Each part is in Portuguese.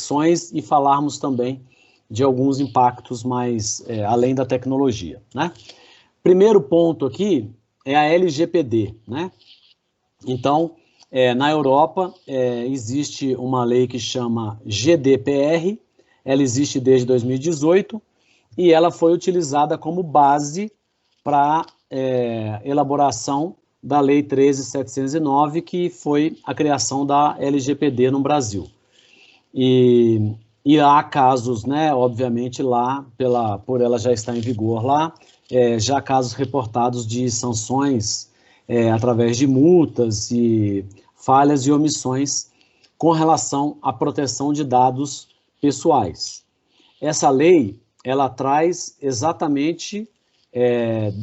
reflexões e falarmos também de alguns impactos mais além da tecnologia, né? Primeiro ponto aqui é a LGPD, né? Então, na Europa, existe uma lei que chama GDPR, ela existe desde 2018 e ela foi utilizada como base para elaboração da Lei 13.709, que foi a criação da LGPD no Brasil. E há casos, né, obviamente, lá, por ela já estar em vigor lá, já casos reportados de sanções através de multas e falhas e omissões com relação à proteção de dados pessoais. Essa lei, ela traz exatamente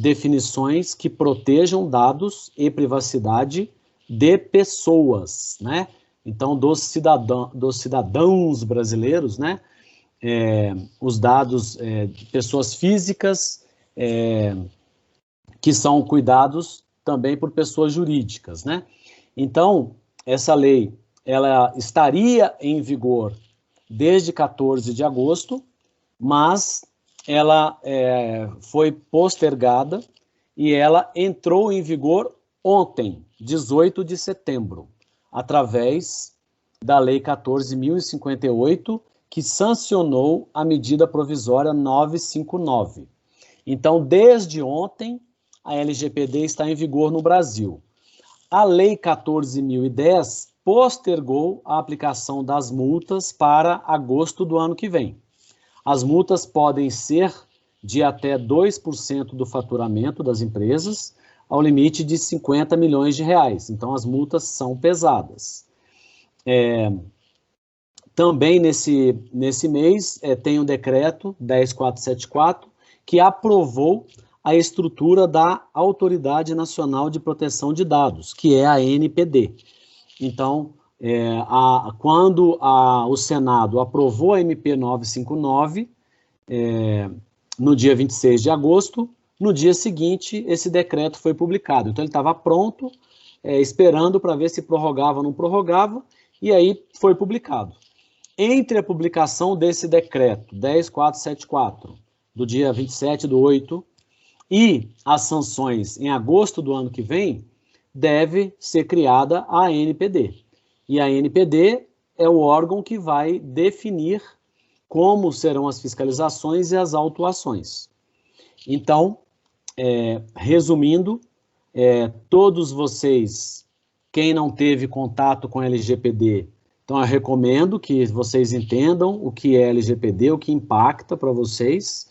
definições que protejam dados e privacidade de pessoas, né? Então, dos cidadãos brasileiros, né? Os dados de pessoas físicas que são cuidados também por pessoas jurídicas, né? Então, essa lei, ela estaria em vigor desde 14 de agosto, mas ela foi postergada e ela entrou em vigor ontem, 18 de setembro, através da Lei 14.058, que sancionou a medida provisória 959. Então, desde ontem, a LGPD está em vigor no Brasil. A Lei 14.010 postergou a aplicação das multas para agosto do ano que vem. As multas podem ser de até 2% do faturamento das empresas, ao limite de 50 milhões de reais. Então, as multas são pesadas. Também nesse mês tem o decreto 10.474, que aprovou a estrutura da Autoridade Nacional de Proteção de Dados, que é a ANPD. Então, quando o Senado aprovou a MP 959, no dia 26 de agosto, no dia seguinte, esse decreto foi publicado. Então, ele estava pronto, esperando para ver se prorrogava ou não prorrogava, e aí foi publicado. Entre a publicação desse decreto, 10.474, do dia 27/8, e as sanções em agosto do ano que vem, deve ser criada a ANPD. E a ANPD é o órgão que vai definir como serão as fiscalizações e as autuações. Então, resumindo, todos vocês, quem não teve contato com a LGPD, então eu recomendo que vocês entendam o que é LGPD, o que impacta para vocês,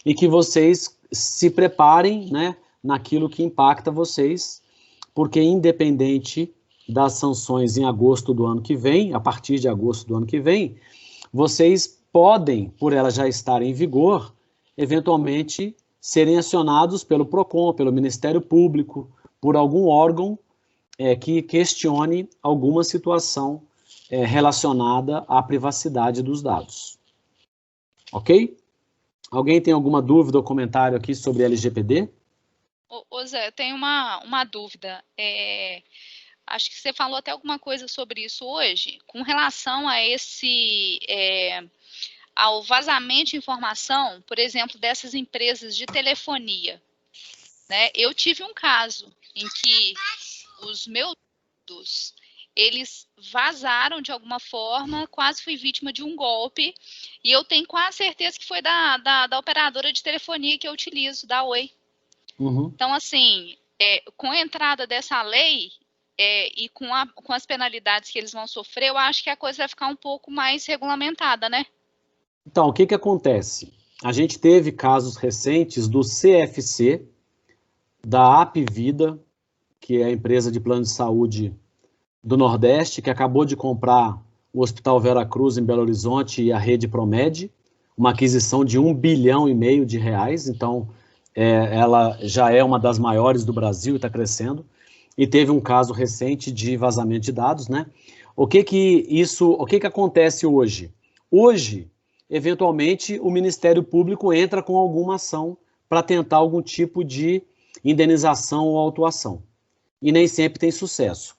e que vocês se preparem, né, naquilo que impacta vocês, porque independente das sanções em agosto do ano que vem, a partir de agosto do ano que vem, vocês podem, por ela já estar em vigor, eventualmente serem acionados pelo PROCON, pelo Ministério Público, por algum órgão que questione alguma situação relacionada à privacidade dos dados. Ok? Alguém tem alguma dúvida ou comentário aqui sobre LGPD? Ô Zé, eu tenho uma dúvida. Acho que você falou até alguma coisa sobre isso hoje, com relação a ao vazamento de informação, por exemplo, dessas empresas de telefonia, né? Eu tive um caso em que os meus dados, eles vazaram de alguma forma, quase fui vítima de um golpe, e eu tenho quase certeza que foi da operadora de telefonia que eu utilizo, da Oi. Uhum. Então, assim, com a entrada dessa lei e com as penalidades que eles vão sofrer, eu acho que a coisa vai ficar um pouco mais regulamentada, né? Então, o que acontece? A gente teve casos recentes do CFC, da Apvida, que é a empresa de plano de saúde do Nordeste, que acabou de comprar o Hospital Vera Cruz em Belo Horizonte e a Rede Promed, uma aquisição de R$1,5 bilhão de reais, então ela já é uma das maiores do Brasil e está crescendo, e teve um caso recente de vazamento de dados, né? O que acontece hoje? Hoje, eventualmente, o Ministério Público entra com alguma ação para tentar algum tipo de indenização ou autuação, e nem sempre tem sucesso.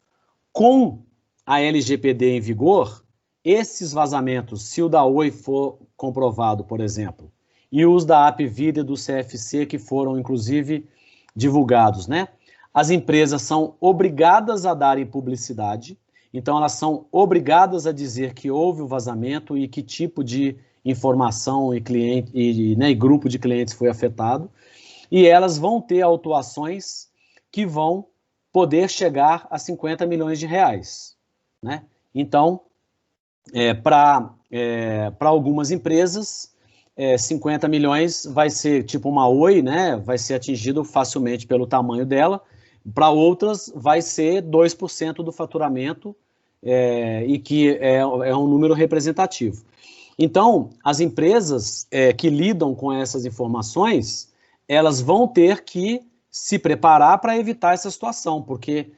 Com a LGPD em vigor, esses vazamentos, se o da Oi for comprovado, por exemplo, e os da Hapvida e do CFC, que foram, inclusive, divulgados, né? As empresas são obrigadas a darem publicidade, então elas são obrigadas a dizer que houve o vazamento e que tipo de informação e cliente e grupo de clientes foi afetado, e elas vão ter autuações que vão poder chegar a 50 milhões de reais, né? Então, para algumas empresas, 50 milhões vai ser tipo uma Oi, né? Vai ser atingido facilmente pelo tamanho dela. Para outras, vai ser 2% do faturamento, e que é um número representativo. Então, as empresas que lidam com essas informações, elas vão ter que se preparar para evitar essa situação, porque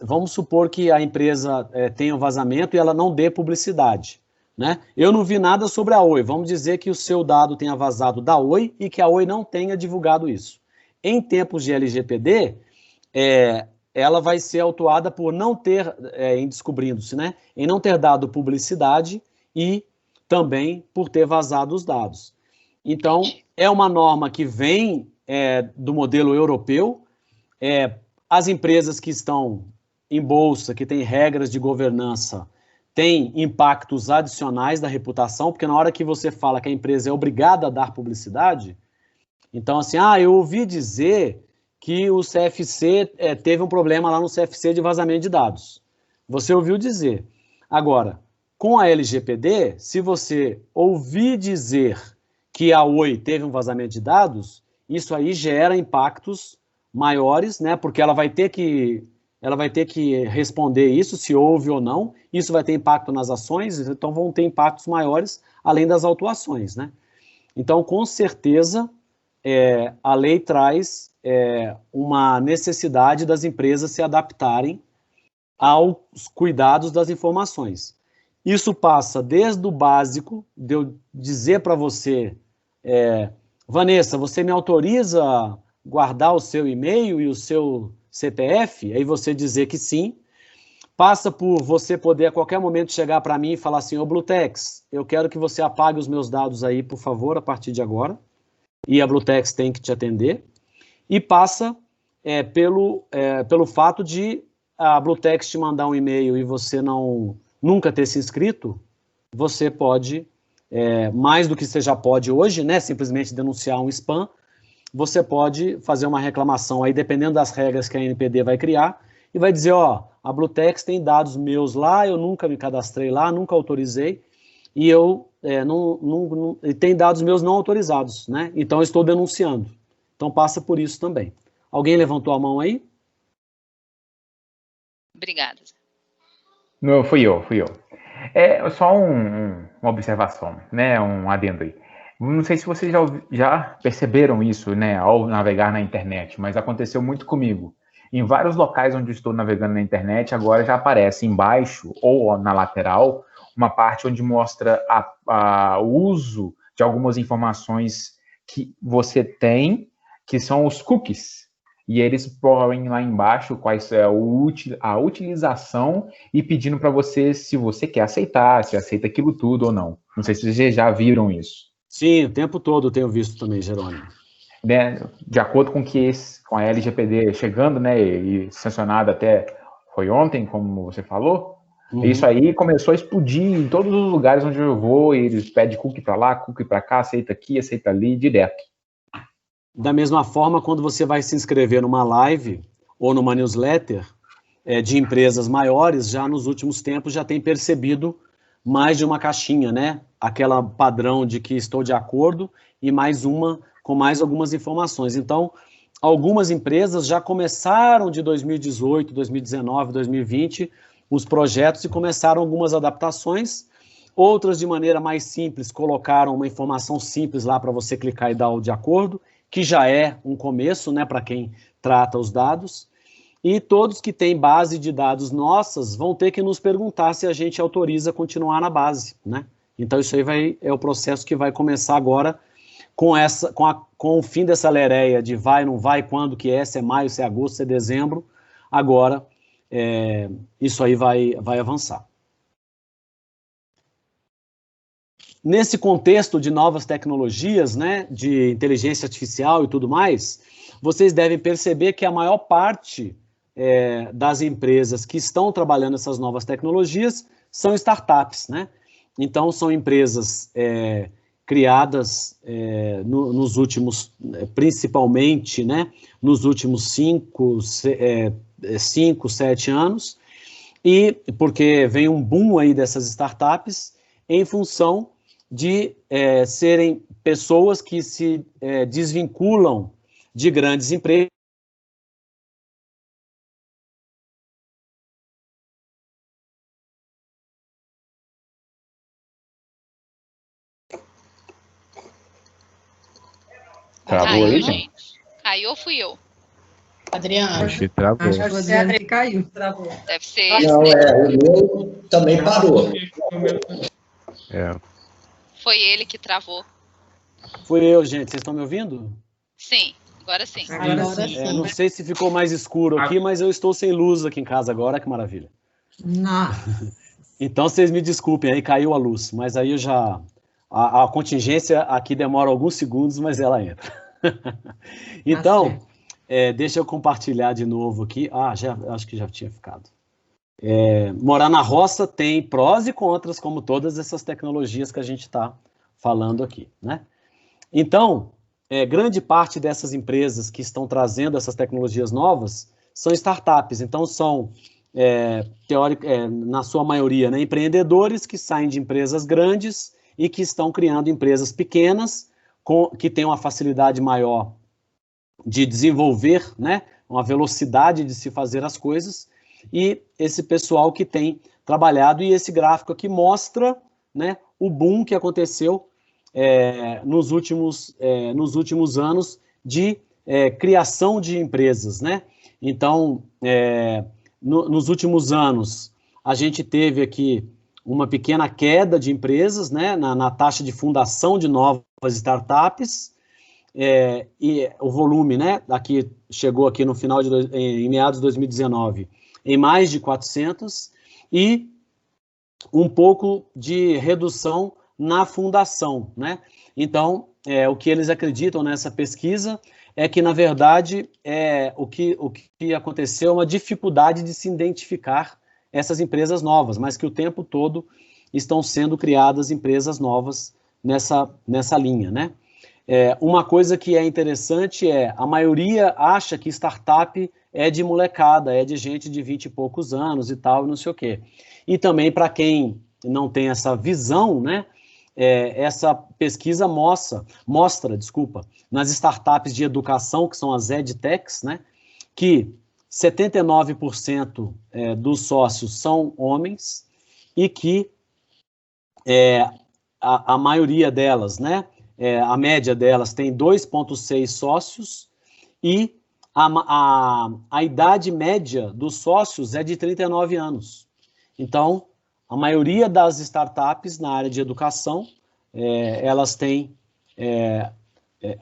vamos supor que a empresa tenha um vazamento e ela não dê publicidade, né? Eu não vi nada sobre a Oi, vamos dizer que o seu dado tenha vazado da Oi e que a Oi não tenha divulgado isso. Em tempos de LGPD, ela vai ser autuada por não ter, em descobrindo-se, né, em não ter dado publicidade e também por ter vazado os dados. Então, é uma norma que vem do modelo europeu. As empresas que estão em bolsa, que têm regras de governança, têm impactos adicionais da reputação, porque na hora que você fala que a empresa é obrigada a dar publicidade, então assim, eu ouvi dizer que o CFC teve um problema lá no CFC de vazamento de dados. Você ouviu dizer. Agora, com a LGPD, se você ouvir dizer que a Oi teve um vazamento de dados, isso aí gera impactos maiores, né? Porque ela vai ter que responder isso, se houve ou não. Isso vai ter impacto nas ações, então vão ter impactos maiores, além das autuações, né? Então, com certeza, a lei traz uma necessidade das empresas se adaptarem aos cuidados das informações. Isso passa desde o básico, de eu dizer para você, Vanessa, você me autoriza guardar o seu e-mail e o seu CPF? Aí você dizer que sim. Passa por você poder a qualquer momento chegar para mim e falar assim, ô Blutex, eu quero que você apague os meus dados aí, por favor, a partir de agora. E a Blutex tem que te atender. E passa pelo fato de a Blutex te mandar um e-mail e você nunca ter se inscrito, você pode, mais do que você já pode hoje, né, simplesmente denunciar um spam, você pode fazer uma reclamação aí, dependendo das regras que a ANPD vai criar, e vai dizer, a Blutex tem dados meus lá, eu nunca me cadastrei lá, nunca autorizei, e eu tem dados meus não autorizados, né? Então eu estou denunciando. Então passa por isso também. Alguém levantou a mão aí? Obrigada. Não, fui eu. Só uma observação, né? Um adendo aí. Não sei se vocês já perceberam isso, né, ao navegar na internet, mas aconteceu muito comigo. Em vários locais onde estou navegando na internet, agora já aparece embaixo ou na lateral uma parte onde mostra o uso de algumas informações que você tem, que são os cookies. E eles põem lá embaixo quais é a utilização e pedindo para você se você quer aceitar, se aceita aquilo tudo ou não. Não sei se vocês já viram isso. Sim, o tempo todo eu tenho visto também, Jerônimo. Né, de acordo com a LGPD chegando, né, e sancionada até foi ontem, como você falou, isso aí começou a explodir em todos os lugares onde eu vou, e eles pedem cookie para lá, cookie para cá, aceita aqui, aceita ali, direto. Da mesma forma, quando você vai se inscrever numa live ou numa newsletter de empresas maiores, já nos últimos tempos já tem percebido mais de uma caixinha, né? Aquela padrão de que estou de acordo e mais uma com mais algumas informações. Então, algumas empresas já começaram de 2018, 2019, 2020 os projetos e começaram algumas adaptações. Outras, de maneira mais simples, colocaram uma informação simples lá para você clicar e dar o de acordo, que já é um começo, né, para quem trata os dados. E todos que têm base de dados nossas vão ter que nos perguntar se a gente autoriza continuar na base, né? Então isso aí é o processo que vai começar agora com o fim dessa lereia de vai, não vai, quando que é, se é maio, se é agosto, se é dezembro. Agora, isso aí vai avançar. nesse contexto de novas tecnologias, né, de inteligência artificial e tudo mais, vocês devem perceber que a maior parte das empresas que estão trabalhando essas novas tecnologias são startups, né? Então, são empresas criadas nos últimos, principalmente, né, nos últimos 5, 7 anos, e porque vem um boom aí dessas startups em função de serem pessoas que se desvinculam de grandes empresas. Caiu, aí, gente? Caiu ou fui eu? Adriano. Acho que travou. Acho que o Adriano que caiu. Travou. Deve ser. Não, o meu também parou. Foi ele que travou. Foi eu, gente. Vocês estão me ouvindo? Sim, agora sim. Agora sim. Não sei se ficou mais escuro aqui, mas eu estou sem luz aqui em casa agora, que maravilha. Nossa. Então, vocês me desculpem, aí caiu a luz, mas aí eu já... A contingência aqui demora alguns segundos, mas ela entra. Então, deixa eu compartilhar de novo aqui. Acho que já tinha ficado. Morar na roça tem prós e contras, como todas essas tecnologias que a gente está falando aqui, né? Então, grande parte dessas empresas que estão trazendo essas tecnologias novas são startups. Então, são, na sua maioria, né, empreendedores que saem de empresas grandes e que estão criando empresas pequenas, que têm uma facilidade maior de desenvolver, né, uma velocidade de se fazer as coisas, e esse pessoal que tem trabalhado, e esse gráfico aqui mostra, né, o boom que aconteceu nos últimos anos de criação de empresas, né? Então, nos últimos anos, a gente teve aqui uma pequena queda de empresas, né, na taxa de fundação de novas startups, e o volume, né, aqui chegou aqui no final em meados de 2019 em mais de 400, e um pouco de redução na fundação, né? Então, o que eles acreditam nessa pesquisa é que, na verdade, o que aconteceu é uma dificuldade de se identificar essas empresas novas, mas que o tempo todo estão sendo criadas empresas novas nessa linha, né? Uma coisa que é interessante a maioria acha que startup é de molecada, é de gente de 20 e poucos anos e tal, não sei o quê. E também, para quem não tem essa visão, né, essa pesquisa mostra, nas startups de educação, que são as EdTechs, né, que 79% dos sócios são homens e que a maioria delas, né, a média delas tem 2,6 sócios e a idade média dos sócios é de 39 anos. Então, a maioria das startups na área de educação, elas têm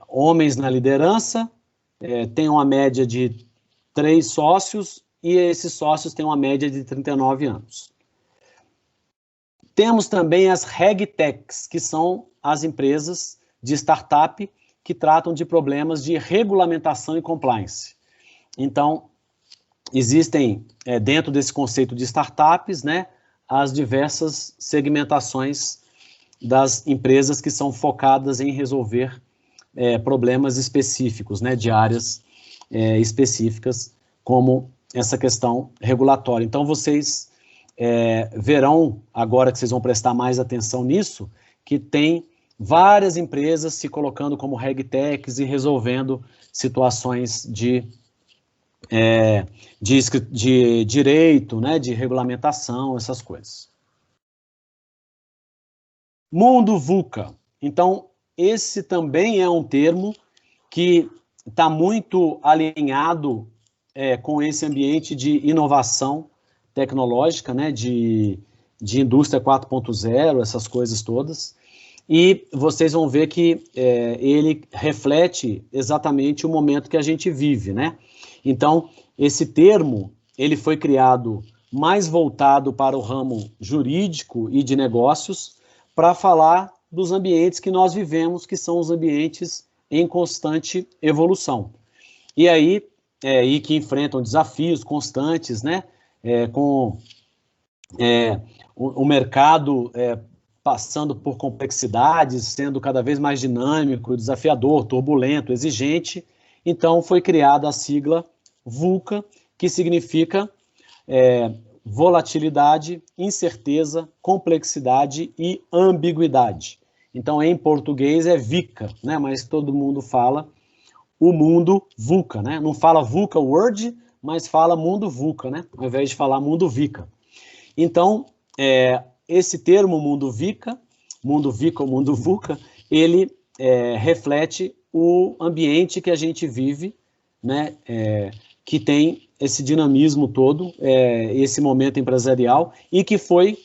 homens na liderança, tem uma média de 3 sócios, e esses sócios têm uma média de 39 anos. Temos também as RegTechs, que são as empresas de startup que tratam de problemas de regulamentação e compliance. Então, existem, dentro desse conceito de startups, né, as diversas segmentações das empresas que são focadas em resolver problemas específicos, né, de áreas específicas, como essa questão regulatória. Então, vocês verão, agora que vocês vão prestar mais atenção nisso, que tem várias empresas se colocando como RegTechs e resolvendo situações de direito, né, de regulamentação, essas coisas. Mundo VUCA. Então, esse também é um termo que está muito alinhado com esse ambiente de inovação tecnológica, né, de indústria 4.0, essas coisas todas. E vocês vão ver que ele reflete exatamente o momento que a gente vive, né? Então, esse termo, ele foi criado mais voltado para o ramo jurídico e de negócios, para falar dos ambientes que nós vivemos, que são os ambientes em constante evolução. E aí, e que enfrentam desafios constantes, né? Com o mercado passando por complexidades, sendo cada vez mais dinâmico, desafiador, turbulento, exigente. Então, foi criada a sigla VUCA, que significa volatilidade, incerteza, complexidade e ambiguidade. Então, em português é VICA, né? Mas todo mundo fala o mundo VUCA, né? Não fala VUCA Word, mas fala mundo VUCA, né? Ao invés de falar mundo VICA. Então, esse termo mundo VICA ou mundo VUCA, ele reflete o ambiente que a gente vive, né? Que tem esse dinamismo todo, esse momento empresarial, e que foi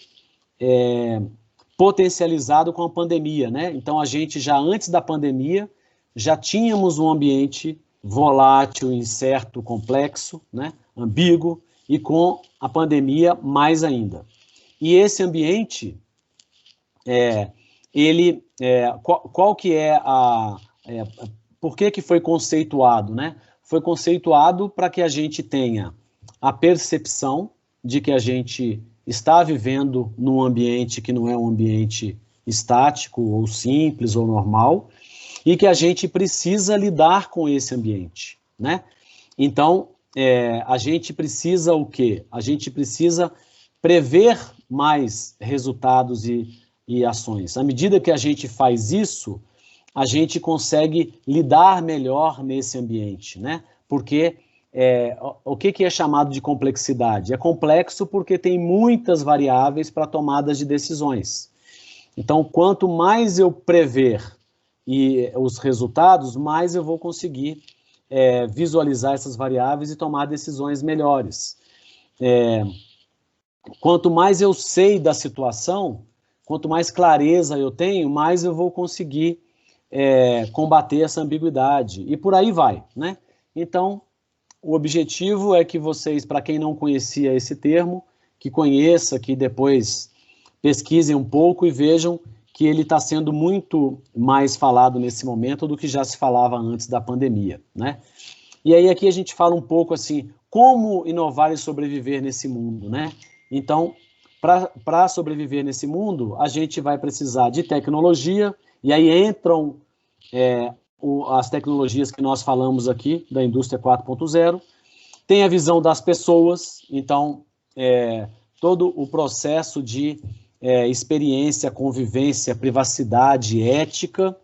potencializado com a pandemia, né? Então, a gente já antes da pandemia, já tínhamos um ambiente volátil, incerto, complexo, né? Ambíguo, e com a pandemia mais ainda. E esse ambiente, qual que é por que foi conceituado, né? Foi conceituado para que a gente tenha a percepção de que a gente está vivendo num ambiente que não é um ambiente estático, ou simples, ou normal, e que a gente precisa lidar com esse ambiente, né? Então, a gente precisa o quê? A gente precisa prever mais resultados e ações. À medida que a gente faz isso, a gente consegue lidar melhor nesse ambiente, né? Porque o que é chamado de complexidade? É complexo porque tem muitas variáveis para tomadas de decisões. Então, quanto mais eu prever os resultados, mais eu vou conseguir visualizar essas variáveis e tomar decisões melhores. Quanto mais eu sei da situação, quanto mais clareza eu tenho, mais eu vou conseguir combater essa ambiguidade, e por aí vai, né? Então, o objetivo é que vocês, para quem não conhecia esse termo, que conheça, que depois pesquisem um pouco e vejam que ele está sendo muito mais falado nesse momento do que já se falava antes da pandemia, né? E aí aqui a gente fala um pouco assim, como inovar e sobreviver nesse mundo, né? Então, para sobreviver nesse mundo, a gente vai precisar de tecnologia, e aí entram as tecnologias que nós falamos aqui, da indústria 4.0, tem a visão das pessoas, então, todo o processo de experiência, convivência, privacidade, ética,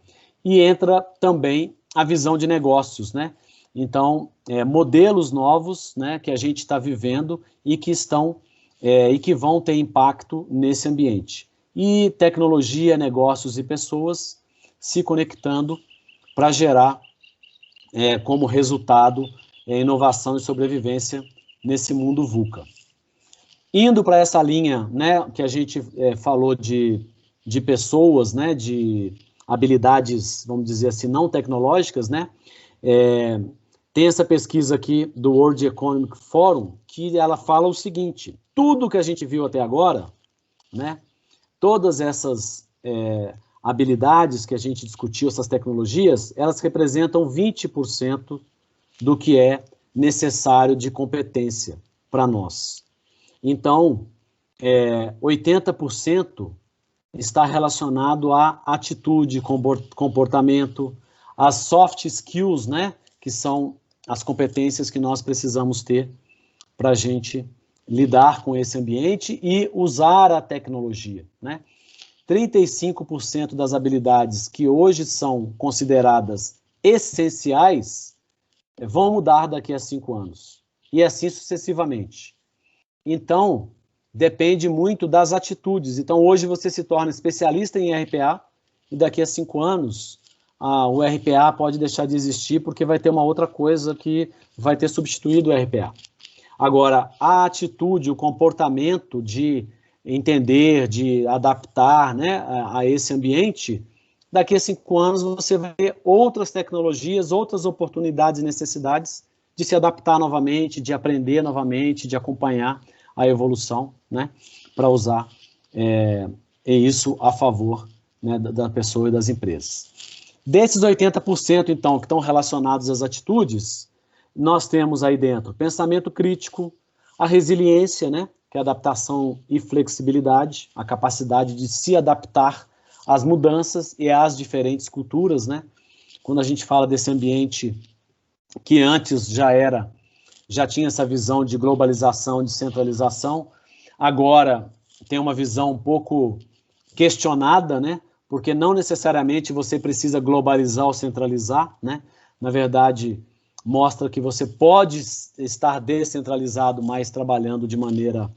e entra também a visão de negócios, né? Então, modelos novos, né, que a gente está vivendo e que estão e que vão ter impacto nesse ambiente. E tecnologia, negócios e pessoas se conectando para gerar como resultado inovação e sobrevivência nesse mundo VUCA. Indo para essa linha, né, que a gente falou de pessoas, né, de habilidades, vamos dizer assim, não tecnológicas, né, tem essa pesquisa aqui do World Economic Forum, que ela fala o seguinte: tudo que a gente viu até agora, né, todas essas habilidades que a gente discutiu, essas tecnologias, elas representam 20% do que é necessário de competência para nós. Então, 80% está relacionado à atitude, comportamento, às soft skills, né, que são as competências que nós precisamos ter para a gente lidar com esse ambiente e usar a tecnologia, né? 35% das habilidades que hoje são consideradas essenciais vão mudar daqui a 5 anos, e assim sucessivamente. Então, depende muito das atitudes. Então, hoje você se torna especialista em RPA, e daqui a 5 anos, o RPA pode deixar de existir, porque vai ter uma outra coisa que vai ter substituído o RPA. Agora, a atitude, o comportamento de entender, de adaptar, né, a esse ambiente, daqui a 5 anos você vai ter outras tecnologias, outras oportunidades e necessidades de se adaptar novamente, de aprender novamente, de acompanhar a evolução, né, para usar isso a favor né, da pessoa e das empresas. Desses 80%, então, que estão relacionados às atitudes, nós temos aí dentro pensamento crítico, a resiliência, né, que é adaptação e flexibilidade, a capacidade de se adaptar às mudanças e às diferentes culturas, né? Quando a gente fala desse ambiente que antes já tinha essa visão de globalização, de centralização, agora tem uma visão um pouco questionada, né? Porque não necessariamente você precisa globalizar ou centralizar, né? Na verdade, mostra que você pode estar descentralizado, mas trabalhando de maneira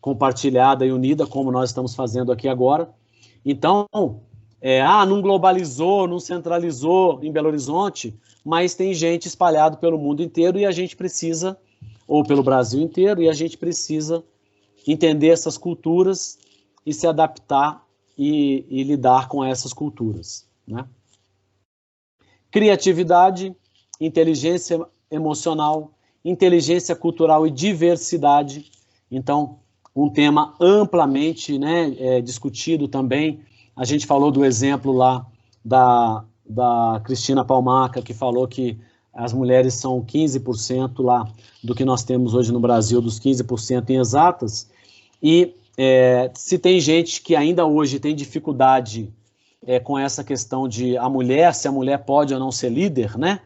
compartilhada e unida, como nós estamos fazendo aqui agora. Então, não globalizou, não centralizou em Belo Horizonte, mas tem gente espalhada pelo mundo inteiro e a gente precisa, ou pelo Brasil inteiro, e a gente precisa entender essas culturas e se adaptar e lidar com essas culturas, né? Criatividade, inteligência emocional, inteligência cultural e diversidade. Então, um tema amplamente, né, discutido também. A gente falou do exemplo lá da Cristina Palmaca, que falou que as mulheres são 15% lá do que nós temos hoje no Brasil, dos 15% em exatas. E se tem gente que ainda hoje tem dificuldade com essa questão de se a mulher pode ou não ser líder, né?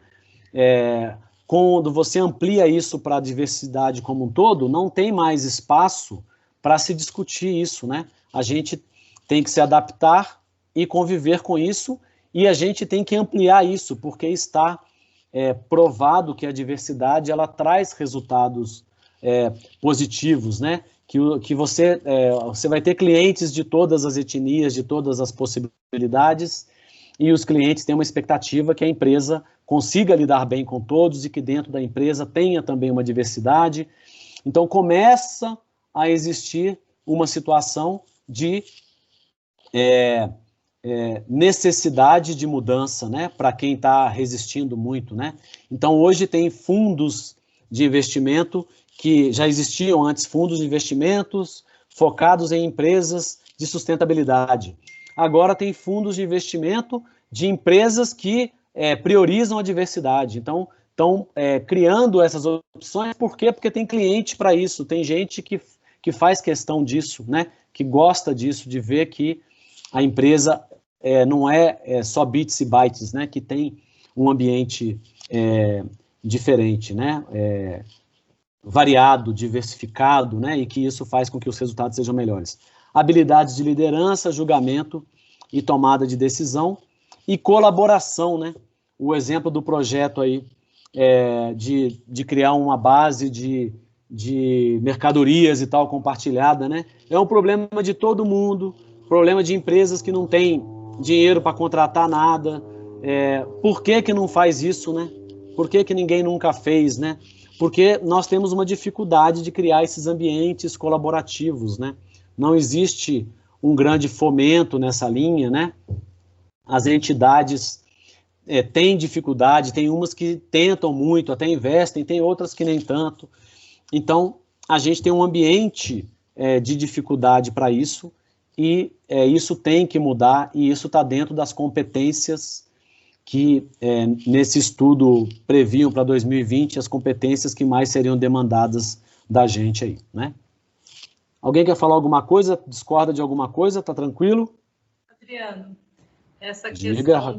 Quando você amplia isso para a diversidade como um todo, não tem mais espaço para se discutir isso, né? A gente tem que se adaptar e conviver com isso, e a gente tem que ampliar isso, porque está provado que a diversidade ela traz resultados positivos, né? Que você vai ter clientes de todas as etnias, de todas as possibilidades, e os clientes têm uma expectativa que a empresa consiga lidar bem com todos e que dentro da empresa tenha também uma diversidade. Então, começa a existir uma situação de necessidade de mudança, né, para quem está resistindo muito, né? Então, hoje tem fundos de investimento que já existiam antes, fundos de investimentos focados em empresas de sustentabilidade. Agora tem fundos de investimento de empresas que priorizam a diversidade. Então, estão criando essas opções. Por quê? Porque tem cliente para isso, tem gente que faz questão disso, né? Que gosta disso, de ver que a empresa não é só bits e bytes, né? Que tem um ambiente diferente, né? Variado, diversificado, né? E que isso faz com que os resultados sejam melhores. Habilidades de liderança, julgamento e tomada de decisão e colaboração, né? O exemplo do projeto aí de criar uma base de mercadorias e tal compartilhada, né? É um problema de todo mundo, problema de empresas que não têm dinheiro para contratar nada. Por que não faz isso, né? Por que ninguém nunca fez, né? Porque nós temos uma dificuldade de criar esses ambientes colaborativos, né? Não existe um grande fomento nessa linha, né? As entidades têm dificuldade, tem umas que tentam muito, até investem, tem outras que nem tanto. Então, a gente tem um ambiente de dificuldade para isso, e isso tem que mudar, e isso está dentro das competências que nesse estudo previam para 2020 as competências que mais seriam demandadas da gente aí, né? Alguém quer falar alguma coisa? Discorda de alguma coisa? Tá tranquilo? Adriano, essa Diga, questão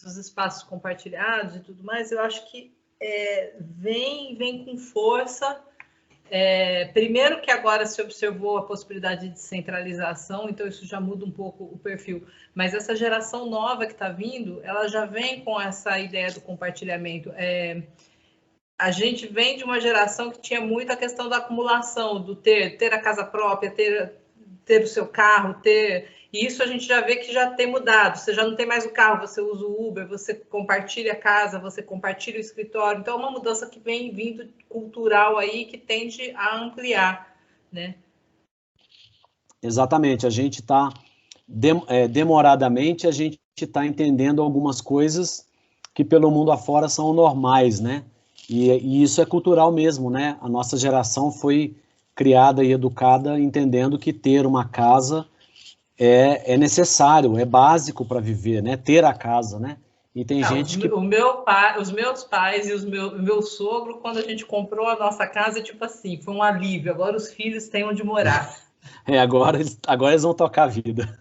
dos espaços compartilhados e tudo mais, eu acho que vem com força. Primeiro que agora se observou a possibilidade de centralização, então isso já muda um pouco o perfil, mas essa geração nova que está vindo, ela já vem com essa ideia do compartilhamento. A gente vem de uma geração que tinha muito a questão da acumulação, do ter a casa própria, ter o seu carro, e isso a gente já vê que já tem mudado. Você já não tem mais o carro, você usa o Uber, você compartilha a casa, você compartilha o escritório. Então, é uma mudança que vem vindo cultural aí, que tende a ampliar, né? Exatamente. A gente está, demoradamente, a gente está entendendo algumas coisas que pelo mundo afora são normais, né? E isso é cultural mesmo, né? A nossa geração foi criada e educada entendendo que ter uma casa é necessário, é básico para viver, né? Ter a casa, né? E tem gente que... Os meus pais e o meu sogro, quando a gente comprou a nossa casa, tipo assim, foi um alívio. Agora os filhos têm onde morar. Agora eles vão tocar a vida.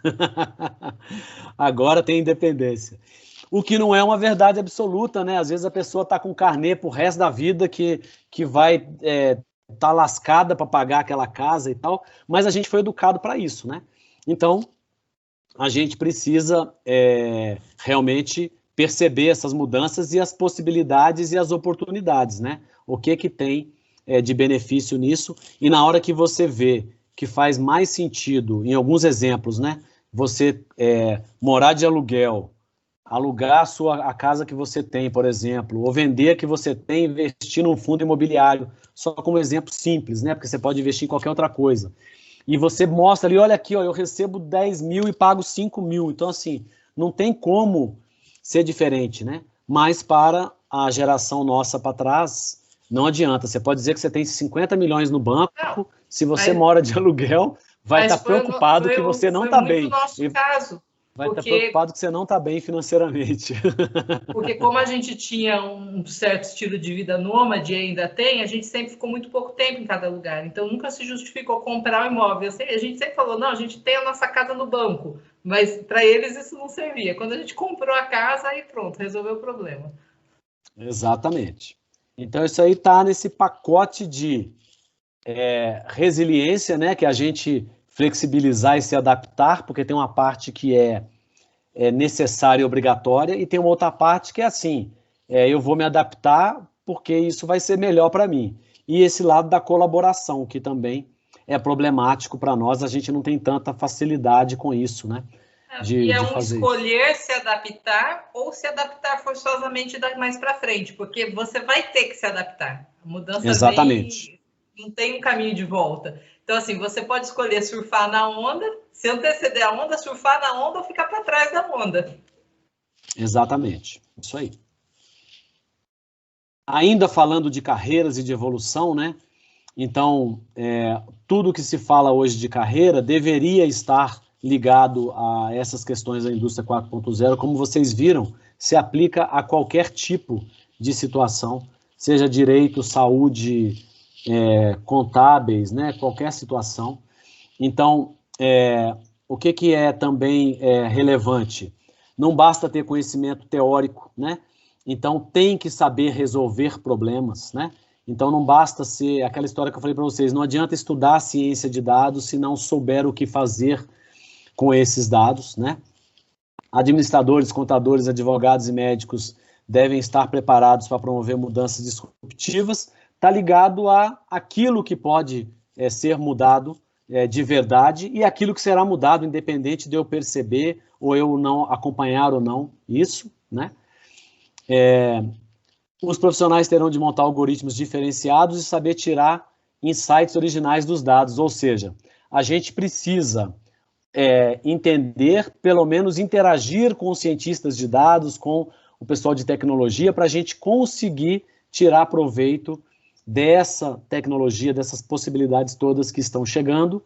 Agora tem independência. O que não é uma verdade absoluta, né? Às vezes a pessoa está com carnê pro resto da vida que vai tá lascada para pagar aquela casa e tal, mas a gente foi educado para isso, né? Então, a gente precisa realmente perceber essas mudanças e as possibilidades e as oportunidades, né? O que tem de benefício nisso, e na hora que você vê que faz mais sentido, em alguns exemplos, né? Você morar de aluguel, alugar a casa que você tem, por exemplo, ou vender a que você tem, investir num fundo imobiliário, só como exemplo simples, né? Porque você pode investir em qualquer outra coisa. E você mostra ali, olha aqui, ó, eu recebo 10 mil e pago 5 mil. Então, assim, não tem como ser diferente, né? Mas para a geração nossa para trás, não adianta. Você pode dizer que você tem 50 milhões no banco, se você mora de aluguel, vai estar preocupado que você não está bem. Nosso caso. Vai estar preocupado que você não está bem financeiramente. Porque como a gente tinha um certo estilo de vida nômade e ainda tem, a gente sempre ficou muito pouco tempo em cada lugar. Então, nunca se justificou comprar um imóvel. A gente sempre falou, não, a gente tem a nossa casa no banco. Mas para eles isso não servia. Quando a gente comprou a casa, aí pronto, resolveu o problema. Exatamente. Então, isso aí está nesse pacote de resiliência, né, que a gente flexibilizar e se adaptar, porque tem uma parte que é necessária e obrigatória, e tem uma outra parte que é assim, eu vou me adaptar porque isso vai ser melhor para mim. E esse lado da colaboração, que também é problemático para nós, a gente não tem tanta facilidade com isso, né? E é escolher se adaptar ou se adaptar forçosamente mais para frente, porque você vai ter que se adaptar. A mudança Exatamente. Não tem um caminho de volta. Então, assim, você pode escolher surfar na onda, se anteceder a onda, surfar na onda ou ficar para trás da onda. Exatamente, isso aí. Ainda falando de carreiras e de evolução, né? Então, tudo que se fala hoje de carreira deveria estar ligado a essas questões da indústria 4.0. Como vocês viram, se aplica a qualquer tipo de situação, seja direito, saúde, contábeis, né? Qualquer situação. Então, o que é também relevante? Não basta ter conhecimento teórico, né? Então, tem que saber resolver problemas, né? Então, não basta ser aquela história que eu falei para vocês, não adianta estudar ciência de dados se não souber o que fazer com esses dados, né? Administradores, contadores, advogados e médicos devem estar preparados para promover mudanças disruptivas. Está ligado a aquilo que pode ser mudado de verdade e aquilo que será mudado, independente de eu perceber ou eu não acompanhar ou não isso, né? Os profissionais terão de montar algoritmos diferenciados e saber tirar insights originais dos dados, ou seja, a gente precisa entender, pelo menos interagir com os cientistas de dados, com o pessoal de tecnologia, para a gente conseguir tirar proveito dessa tecnologia, dessas possibilidades todas que estão chegando.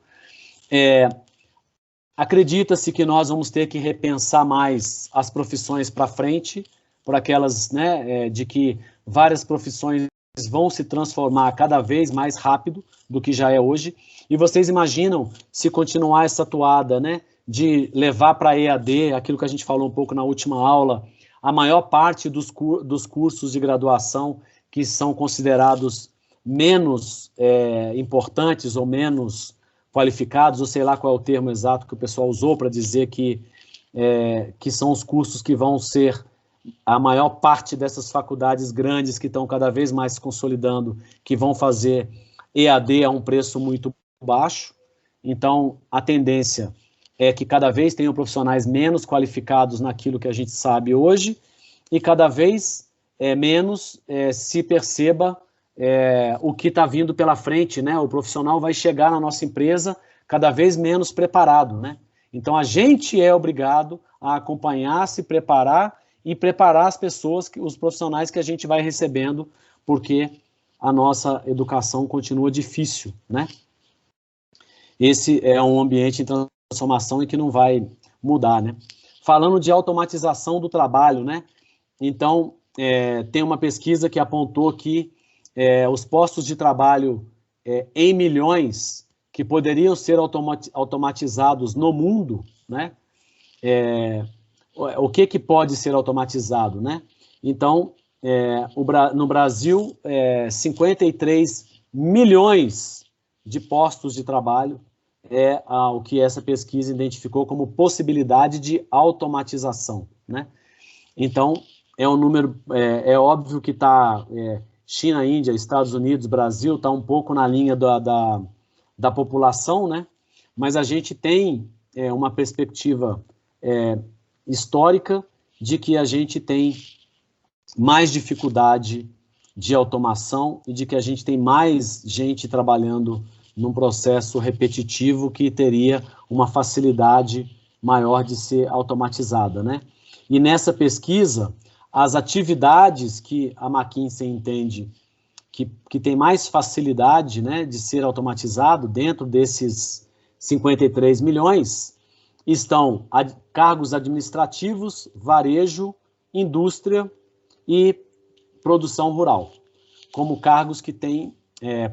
Acredita-se que nós vamos ter que repensar mais as profissões para frente, por aquelas, né, de que várias profissões vão se transformar cada vez mais rápido do que já é hoje. E vocês imaginam se continuar essa toada, né, de levar para EAD, aquilo que a gente falou um pouco na última aula, a maior parte dos cursos de graduação que são considerados menos importantes ou menos qualificados, ou sei lá qual é o termo exato que o pessoal usou para dizer que são os cursos que vão ser a maior parte dessas faculdades grandes que estão cada vez mais se consolidando, que vão fazer EAD a um preço muito baixo. Então, a tendência é que cada vez tenham profissionais menos qualificados naquilo que a gente sabe hoje e cada vez menos se perceba o que está vindo pela frente, né? O profissional vai chegar na nossa empresa cada vez menos preparado, né? Então, a gente é obrigado a acompanhar, se preparar e preparar as pessoas, os profissionais que a gente vai recebendo, porque a nossa educação continua difícil, né? Esse é um ambiente em transformação e que não vai mudar, né? Falando de automatização do trabalho, né? Então, tem uma pesquisa que apontou que os postos de trabalho em milhões que poderiam ser automatizados no mundo, né? O que pode ser automatizado, né? Então, no Brasil, 53 milhões de postos de trabalho o que essa pesquisa identificou como possibilidade de automatização, né? Então, é um número, óbvio que está China, Índia, Estados Unidos, Brasil, está um pouco na linha da população, né? Mas a gente tem uma perspectiva histórica de que a gente tem mais dificuldade de automação e de que a gente tem mais gente trabalhando num processo repetitivo que teria uma facilidade maior de ser automatizada, né? E nessa pesquisa, as atividades que a McKinsey entende que tem mais facilidade, né, de ser automatizado dentro desses 53 milhões, estão cargos administrativos, varejo, indústria e produção rural, como cargos que têm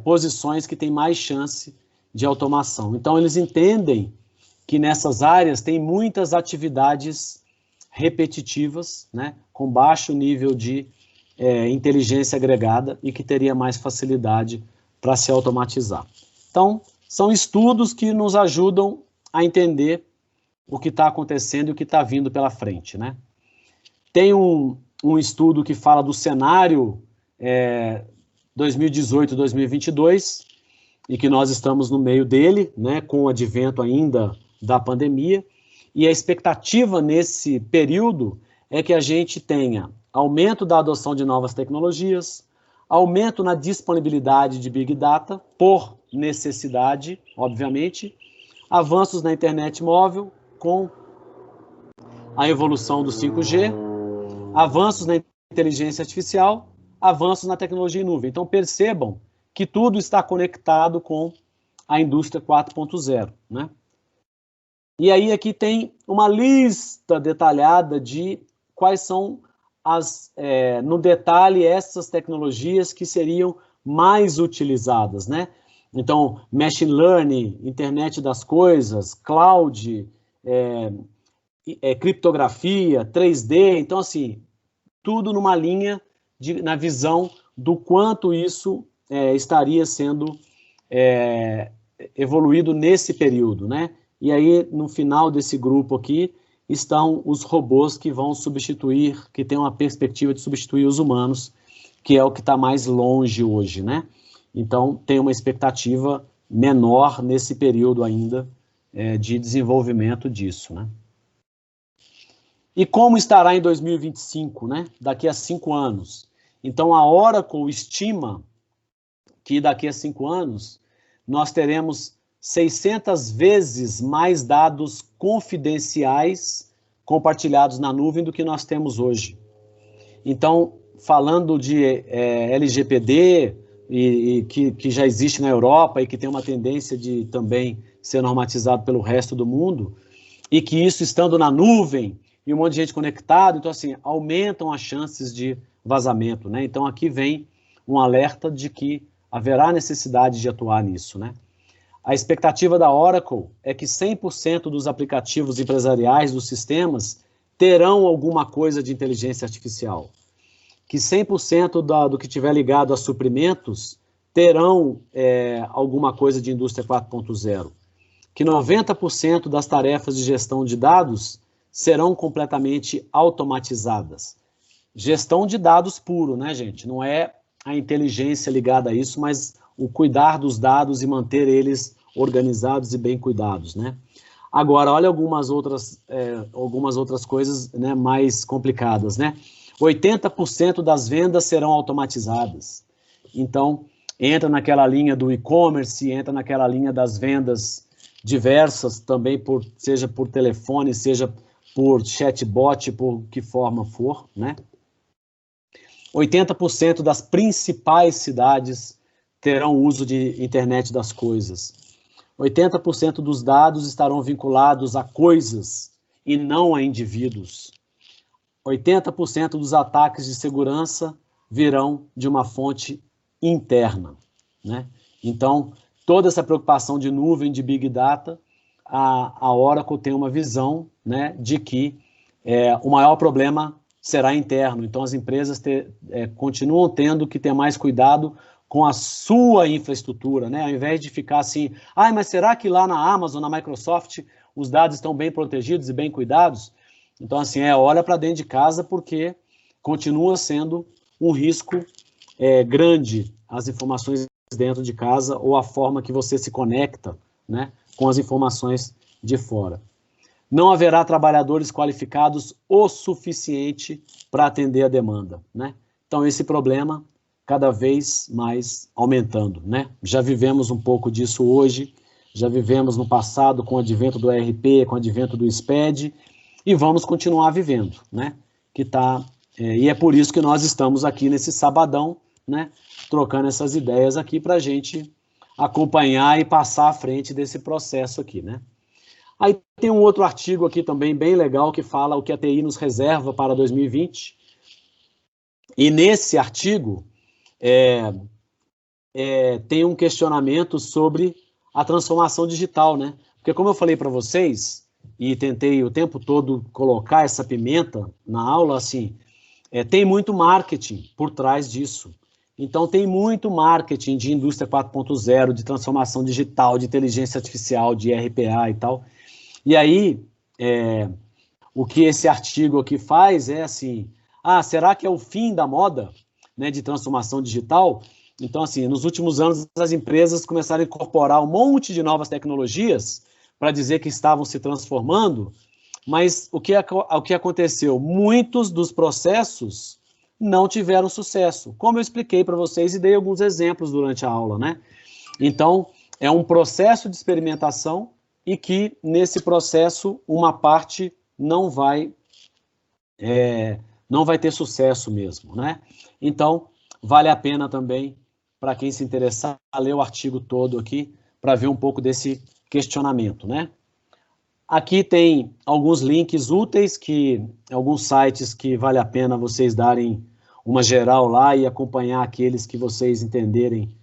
posições que têm mais chance de automação. Então, eles entendem que nessas áreas tem muitas atividades repetitivas, né, com baixo nível de inteligência agregada e que teria mais facilidade para se automatizar. Então, são estudos que nos ajudam a entender o que está acontecendo e o que está vindo pela frente, né? Tem um estudo que fala do cenário 2018-2022, e que nós estamos no meio dele, né, com o advento ainda da pandemia, e a expectativa nesse período é que a gente tenha aumento da adoção de novas tecnologias, aumento na disponibilidade de Big Data, por necessidade, obviamente, avanços na internet móvel, com a evolução do 5G, avanços na inteligência artificial, avanços na tecnologia em nuvem. Então, percebam que tudo está conectado com a indústria 4.0, né? E aí aqui tem uma lista detalhada de quais são no detalhe, essas tecnologias que seriam mais utilizadas, né? Então, machine learning, internet das coisas, cloud, criptografia, 3D, então, assim, tudo numa linha, na visão do quanto isso estaria sendo evoluído nesse período, né? E aí, no final desse grupo aqui, estão os robôs que vão substituir, que tem uma perspectiva de substituir os humanos, que é o que está mais longe hoje, né? Então, tem uma expectativa menor nesse período ainda de desenvolvimento disso, né? E como estará em 2025, né? Daqui a 5 anos. Então, a Oracle estima que daqui a 5 anos nós teremos 600 vezes mais dados confidenciais compartilhados na nuvem do que nós temos hoje. Então, falando de LGPD, que já existe na Europa e que tem uma tendência de também ser normatizado pelo resto do mundo, e que isso estando na nuvem e um monte de gente conectado, então assim, aumentam as chances de vazamento, né? Então aqui vem um alerta de que haverá necessidade de atuar nisso, né? A expectativa da Oracle é que 100% dos aplicativos empresariais dos sistemas terão alguma coisa de inteligência artificial. Que 100% do que tiver ligado a suprimentos terão alguma coisa de indústria 4.0. Que 90% das tarefas de gestão de dados serão completamente automatizadas. Gestão de dados puro, né, gente? Não é a inteligência ligada a isso, mas o cuidar dos dados e manter eles organizados e bem cuidados, né? Agora, olha algumas outras coisas, né, mais complicadas, né? 80% das vendas serão automatizadas. Então, entra naquela linha do e-commerce, entra naquela linha das vendas diversas, também seja por telefone, seja por chatbot, por que forma for, né? 80% das principais cidades terão uso de internet das coisas. 80% dos dados estarão vinculados a coisas e não a indivíduos. 80% dos ataques de segurança virão de uma fonte interna, né? Então, toda essa preocupação de nuvem, de Big Data, a Oracle tem uma visão, né, de que o maior problema será interno. Então, as empresas continuam tendo que ter mais cuidado com a sua infraestrutura, né? Ao invés de ficar assim, mas será que lá na Amazon, na Microsoft, os dados estão bem protegidos e bem cuidados? Então, assim, olha para dentro de casa, porque continua sendo um risco grande as informações dentro de casa ou a forma que você se conecta, né, com as informações de fora. Não haverá trabalhadores qualificados o suficiente para atender a demanda, né? Então, esse problema cada vez mais aumentando, né? Já vivemos um pouco disso hoje, já vivemos no passado com o advento do ERP, com o advento do SPED, e vamos continuar vivendo, né? E é por isso que nós estamos aqui nesse sabadão, né? Trocando essas ideias aqui para a gente acompanhar e passar à frente desse processo aqui, né? Aí tem um outro artigo aqui também bem legal que fala o que a TI nos reserva para 2020. E nesse artigo tem um questionamento sobre a transformação digital, né? Porque como eu falei para vocês, e tentei o tempo todo colocar essa pimenta na aula, assim, tem muito marketing por trás disso. Então, tem muito marketing de indústria 4.0, de transformação digital, de inteligência artificial, de RPA e tal. E aí, o que esse artigo aqui faz é assim, será que é o fim da moda, né, de transformação digital? Então, assim, nos últimos anos, as empresas começaram a incorporar um monte de novas tecnologias para dizer que estavam se transformando, mas o que aconteceu? Muitos dos processos não tiveram sucesso, como eu expliquei para vocês e dei alguns exemplos durante a aula, né? Então, é um processo de experimentação e que, nesse processo, uma parte não vai ter sucesso mesmo, né? Então, vale a pena também, para quem se interessar, ler o artigo todo aqui, para ver um pouco desse questionamento, né? Aqui tem alguns links úteis, alguns sites que vale a pena vocês darem uma geral lá e acompanhar aqueles que vocês entenderem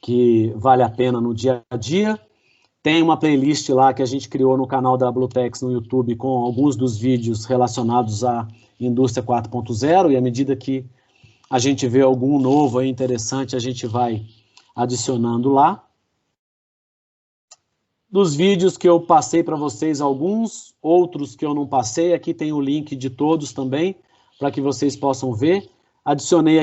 que vale a pena no dia a dia. Tem uma playlist lá que a gente criou no canal da Blutex no YouTube com alguns dos vídeos relacionados à indústria 4.0, e à medida que a gente vê algum novo aí interessante, a gente vai adicionando lá. Dos vídeos que eu passei para vocês, alguns, outros que eu não passei, aqui tem o link de todos também, para que vocês possam ver. Adicionei